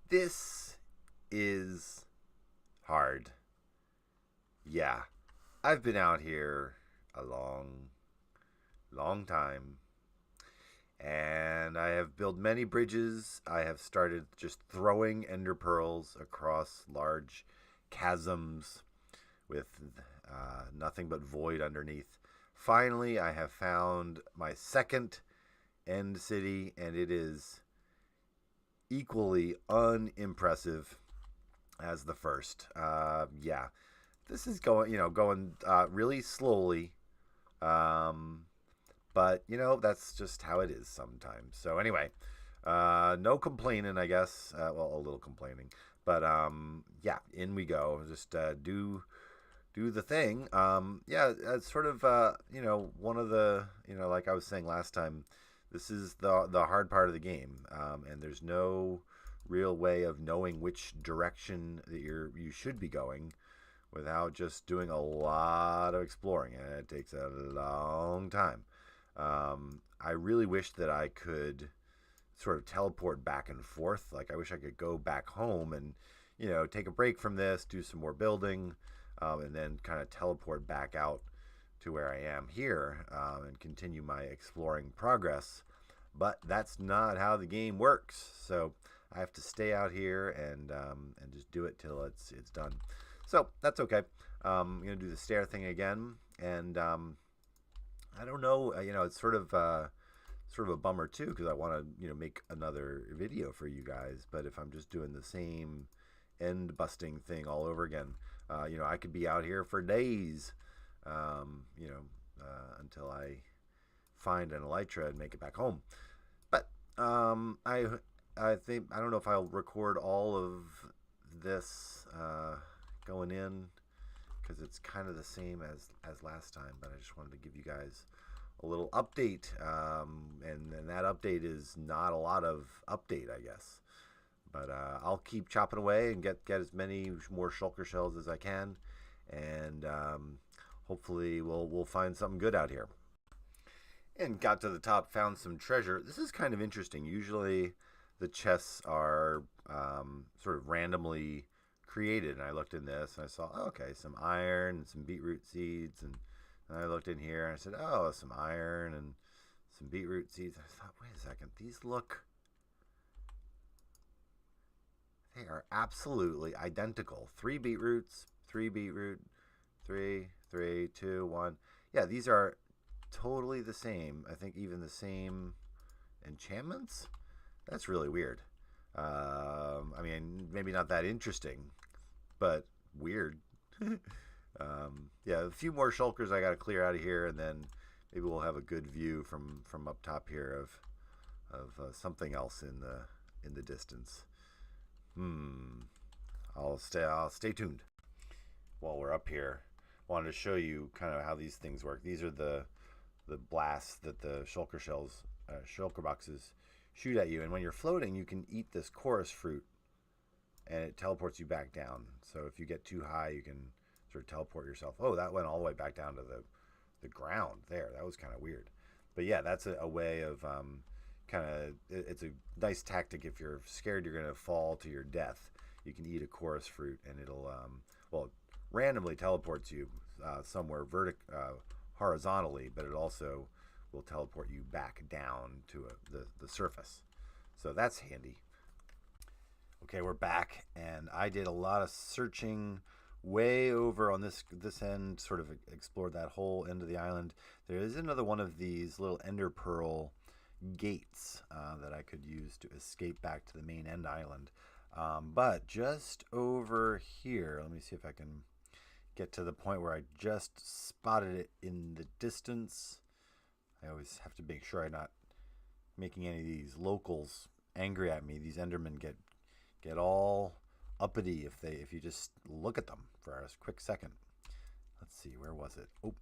This is hard. Yeah, I've been out here a long time, and I have built many bridges. I have started just throwing ender pearls across large chasms with nothing but void underneath. Finally, I have found my second end city, and it is equally unimpressive as the first. Yeah, this is going really slowly. Um, but that's just how it is sometimes. So anyway, no complaining, I guess. Well, a little complaining, but yeah, in we go. Just do the thing. Yeah, it's sort of one of the like I was saying last time. This is the hard part of the game, and there's no real way of knowing which direction that you should be going without just doing a lot of exploring, and it takes a long time. I really wish that I could sort of teleport back and forth. Like I wish I could go back home and take a break from this, do some more building, and then kind of teleport back out to where I am here and continue my exploring progress. But that's not how the game works. So I have to stay out here and just do it till it's done. So that's okay. I'm gonna do the stair thing again, and I don't know. It's sort of a bummer too because I want to make another video for you guys. But if I'm just doing the same end busting thing all over again, I could be out here for days, until I find an Elytra and make it back home. But I think I don't know if I'll record all of this going in because it's kind of the same as last time. But I just wanted to give you guys a little update, and that update is not a lot of update, I guess. But I'll keep chopping away and get as many more shulker shells as I can, and hopefully we'll find something good out here. And got to the top, found some treasure. This is kind of interesting. Usually the chests are sort of randomly created, and I looked in this and I saw, oh, okay, some iron and some beetroot seeds, and I looked in here and I said, oh, some iron and some beetroot seeds. I thought, wait a second, they are absolutely identical. Three beetroots, three beetroot, three, two, one. Yeah, these are totally the same. I think even the same enchantments. That's really weird. I mean, maybe not that interesting, but weird. Yeah, a few more shulkers I got to clear out of here, and then maybe we'll have a good view from up top here of something else in the distance. I'll stay tuned. While we're up here, I wanted to show you kind of how these things work. These are the blasts that the shulker boxes shoot at you, and when you're floating, you can eat this chorus fruit, and it teleports you back down. So if you get too high, you can sort of teleport yourself. Oh, that went all the way back down to the ground there. That was kind of weird. But yeah, that's a way of it's a nice tactic if you're scared you're going to fall to your death. You can eat a chorus fruit, and it'll randomly teleports you somewhere horizontally, but it also will teleport you back down to the surface. So that's handy. Okay, we're back, and I did a lot of searching way over on this end, sort of explored that whole end of the island. There is another one of these little ender pearl gates that I could use to escape back to the main end island. But just over here, let me see if I can get to the point where I just spotted it in the distance. I always have to make sure I'm not making any of these locals angry at me. These Endermen get all uppity if you just look at them for a quick second. Let's see, where was it? Oh,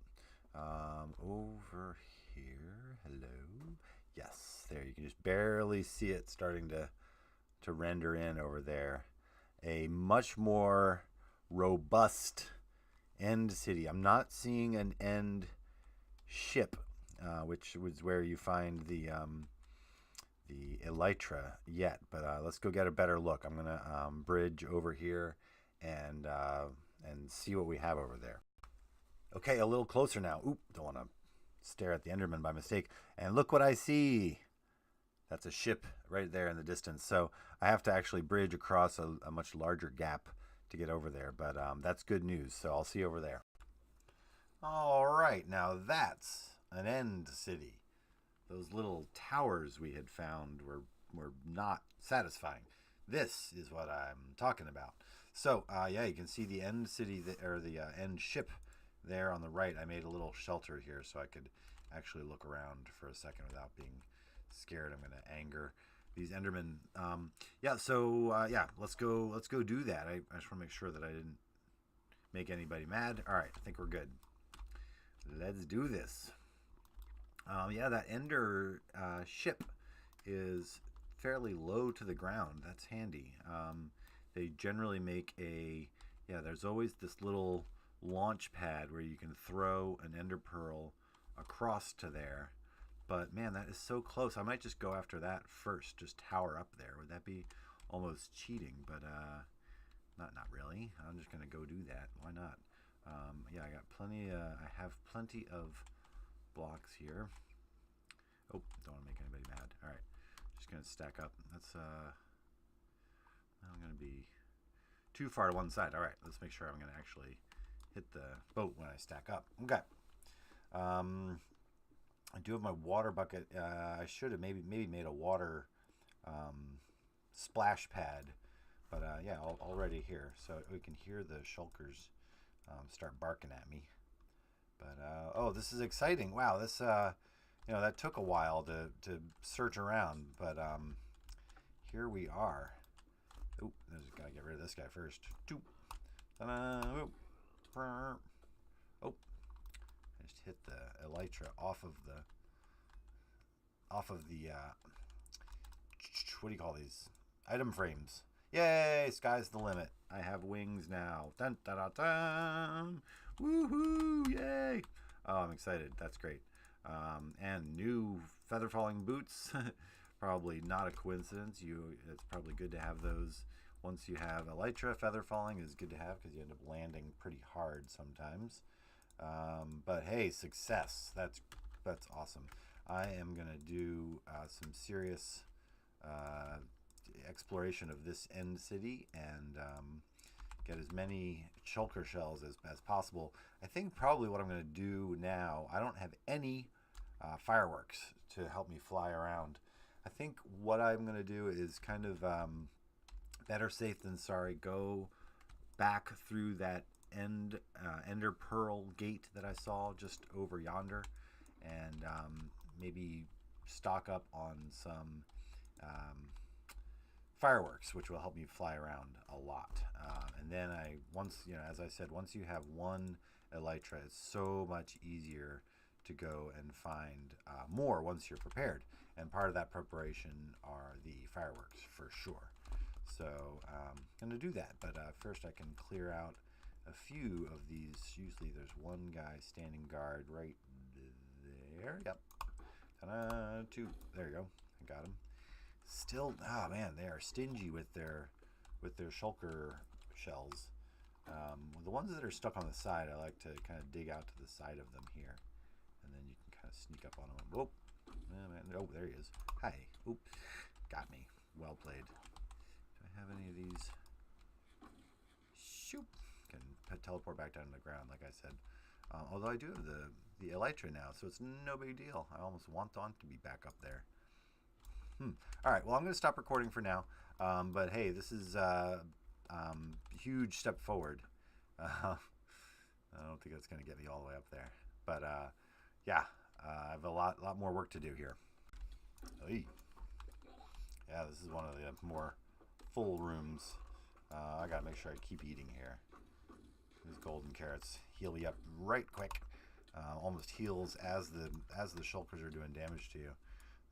over here. Hello. Yes, there. You can just barely see it starting to render in over there. A much more robust end city. I'm not seeing an end ship, which was where you find the Elytra yet, but let's go get a better look. I'm gonna bridge over here and see what we have over there. Okay, a little closer now. Oop, don't want to stare at the Enderman by mistake. And look what I see. That's a ship right there in the distance. So I have to actually bridge across a much larger gap to get over there, but that's good news. So I'll see you over there. All right, now that's an end city. Those little towers we had found were not satisfying. This is what I'm talking about. So yeah, you can see the end city or the end ship there on the right. I made a little shelter here so I could actually look around for a second without being scared I'm going to anger these Endermen. Yeah, so yeah, let's go do that. I just want to make sure that I didn't make anybody mad. All right, I think we're good. Let's do this. Yeah, that Ender ship is fairly low to the ground. That's handy. They generally make there's always this little launch pad where you can throw an Ender Pearl across to there. But man, that is so close. I might just go after that first. Just tower up there. Would that be almost cheating? But not really. I'm just gonna go do that. Why not? Yeah, I got plenty. I have plenty of blocks here. Oh, don't want to make anybody mad. All right, just gonna stack up. That's I'm gonna be too far to one side. All right, let's make sure I'm gonna actually hit the boat when I stack up. Okay. I do have my water bucket. I should have maybe made a water splash pad, but yeah, already here, so we can hear the shulkers start barking at me. But oh, this is exciting! Wow, this that took a while to search around, but here we are. Oh, I just gotta get rid of this guy first. Oh, I just hit the Elytra off of the what do you call these item frames? Yay! Sky's the limit. I have wings now. Dun dun dun dun! Woohoo! Yay! Oh, I'm excited. That's great. And new feather falling boots. Probably not a coincidence. It's probably good to have those. Once you have Elytra, feather falling is good to have because you end up landing pretty hard sometimes. But hey, success. That's awesome. I am gonna do some serious exploration of this end city and get as many shulker shells as possible. I think probably what I'm gonna do now, I don't have any fireworks to help me fly around. I think what I'm gonna do is kind of better safe than sorry. Go back through that Ender Pearl gate that I saw just over yonder, and maybe stock up on some fireworks, which will help me fly around a lot. And then as I said, once you have one Elytra, it's so much easier to go and find more once you're prepared. And part of that preparation are the fireworks for sure. So I'm going to do that. But first I can clear out a few of these. Usually there's one guy standing guard right there. Yep. Ta-da, two. There you go. I got him. Still, oh man, they are stingy with their shulker shells. The ones that are stuck on the side, I like to kind of dig out to the side of them here, and then you can kind of sneak up on them. Whoop! Oh, there he is. Hi. Oop! Got me. Well played. Do I have any of these? Shoop! Can teleport back down to the ground, like I said. Although I do have the Elytra now, so it's no big deal. I almost want to be back up there. All right, well, I'm going to stop recording for now. But hey, this is a huge step forward. I don't think that's going to get me all the way up there. But yeah, I have a lot more work to do here. Oy. Yeah, this is one of the more full rooms. I got to make sure I keep eating here. These golden carrots heal me up right quick. Almost heals as the shulkers are doing damage to you.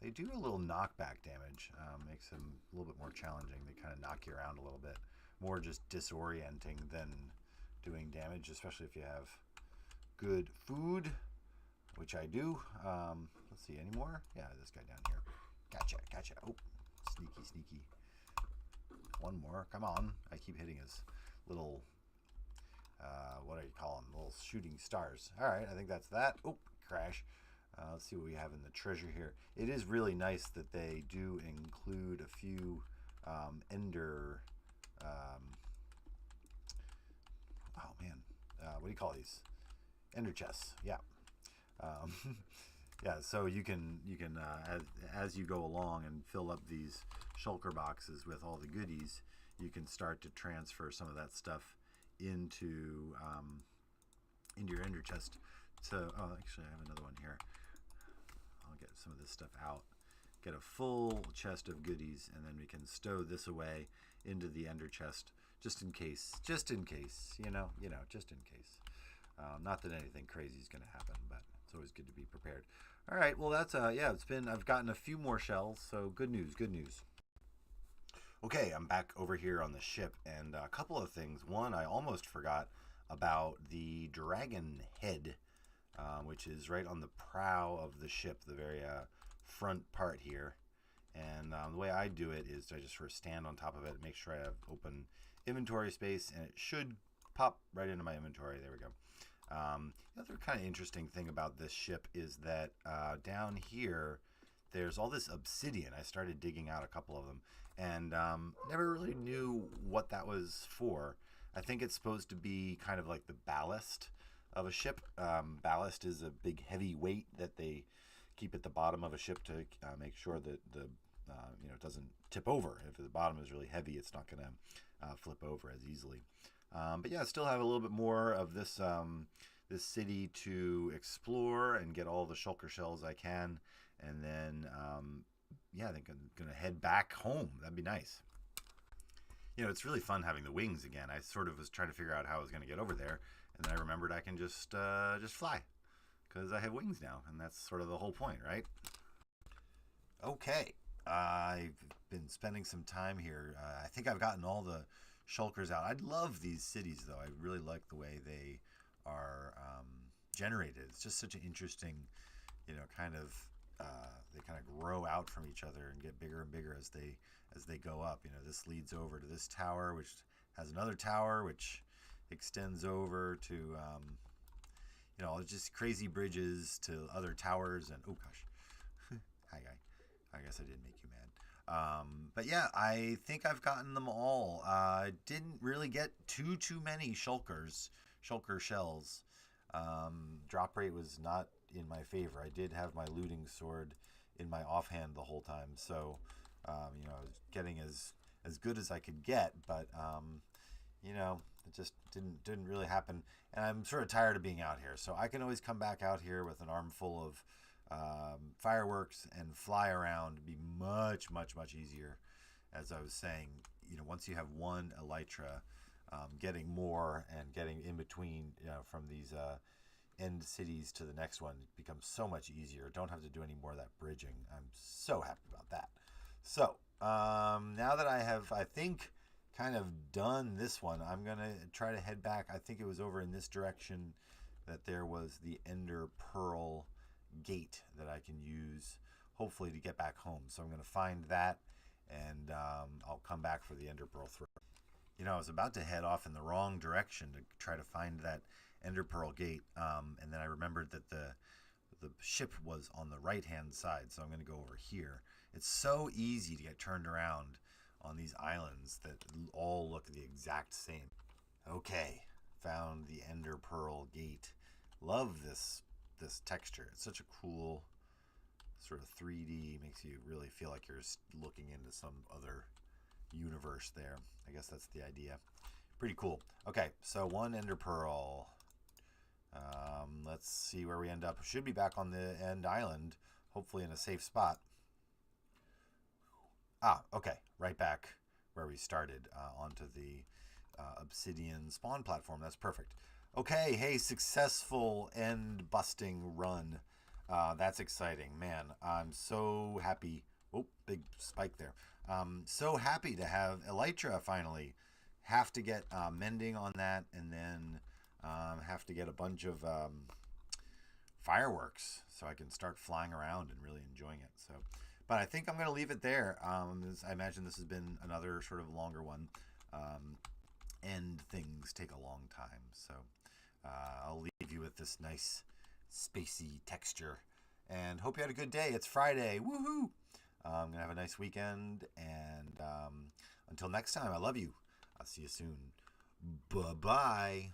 They do a little knockback damage, makes them a little bit more challenging. They kind of knock you around a little bit. More just disorienting than doing damage, especially if you have good food, which I do. Let's see, any more? Yeah, this guy down here. Gotcha, gotcha. Oh, sneaky, sneaky. One more. Come on. I keep hitting his little, what do you call them? Little shooting stars. All right, I think that's that. Oh, crash. Let's see what we have in the treasure here. It is really nice that they do include a few ender. Oh man, what do you call these? Ender chests. Yeah. Yeah. So you can as you go along and fill up these shulker boxes with all the goodies, you can start to transfer some of that stuff into your ender chest. So actually I have another one here. I'll get some of this stuff out, get a full chest of goodies, and then we can stow this away into the ender chest just in case, just in case, you know, just in case. Not that anything crazy is going to happen, but it's always good to be prepared. All right, well that's yeah, I've gotten a few more shells, so good news, good news. Okay, I'm back over here on the ship, and a couple of things. One, I almost forgot about the dragon head, which is right on the prow of the ship, the very front part here. And the way I do it is I just sort of stand on top of it, make sure I have open inventory space, and it should pop right into my inventory. There we go. The other kind of interesting thing about this ship is that down here, there's all this obsidian. I started digging out a couple of them, and never really knew what that was for. I think it's supposed to be kind of like the ballast of a ship. Ballast is a big heavy weight that they keep at the bottom of a ship to make sure that the it doesn't tip over. If the bottom is really heavy, it's not going to flip over as easily. But yeah, I still have a little bit more of this this city to explore and get all the shulker shells I can, and then yeah, I think I'm gonna head back home. That'd be nice. It's really fun having the wings again. I sort of was trying to figure out how I was gonna get over there, and then I remembered I can just fly because I have wings now, and that's sort of the whole point, right? Okay, I've been spending some time here. I think I've gotten all the shulkers out. I love these cities, though. I really like the way they are generated. It's just such an interesting, kind of they kind of grow out from each other and get bigger and bigger as they go up. This leads over to this tower, which has another tower, which extends over to just crazy bridges to other towers. And oh gosh, hi guy. I guess I did make you mad. But yeah, I think I've gotten them all. I didn't really get too many shulker shells. Drop rate was not in my favor. I did have my looting sword in my offhand the whole time, so I was getting as good as I could get, but it just didn't really happen. And I'm sort of tired of being out here, so I can always come back out here with an armful of fireworks and fly around. It'd be much easier. As I was saying, once you have one elytra, getting more and getting in between, from these end cities to the next one becomes so much easier. Don't have to do any more of that bridging. I'm so happy about that. So now that I have, I think, kind of done this one, I'm gonna try to head back. I think it was over in this direction that there was the Ender Pearl gate that I can use, hopefully, to get back home. So I'm going to find that, and I'll come back for the Ender Pearl throw. I was about to head off in the wrong direction to try to find that Ender Pearl gate, and then I remembered that the ship was on the right-hand side, so I'm going to go over here. It's so easy to get turned around on these islands that all look the exact same. Okay, found the Ender Pearl gate. Love this texture. It's such a cool sort of 3D, makes you really feel like you're looking into some other universe there. I guess that's the idea. Pretty cool. Okay, so one Ender Pearl. Let's see where we end up. Should be back on the end island, hopefully in a safe spot. Okay, right back where we started, onto the obsidian spawn platform. That's perfect. Okay, hey, successful end busting run. That's exciting, man. I'm so happy. Oh, big spike there. So happy to have Elytra finally. Have to get mending on that, and then have to get a bunch of fireworks so I can start flying around and really enjoying it. So, But I think I'm going to leave it there. I imagine this has been another sort of longer one. And things take a long time. So I'll leave you with this nice spacey texture. And hope you had a good day. It's Friday. Woohoo! I'm going to have a nice weekend. And until next time, I love you. I'll see you soon. Bye-bye.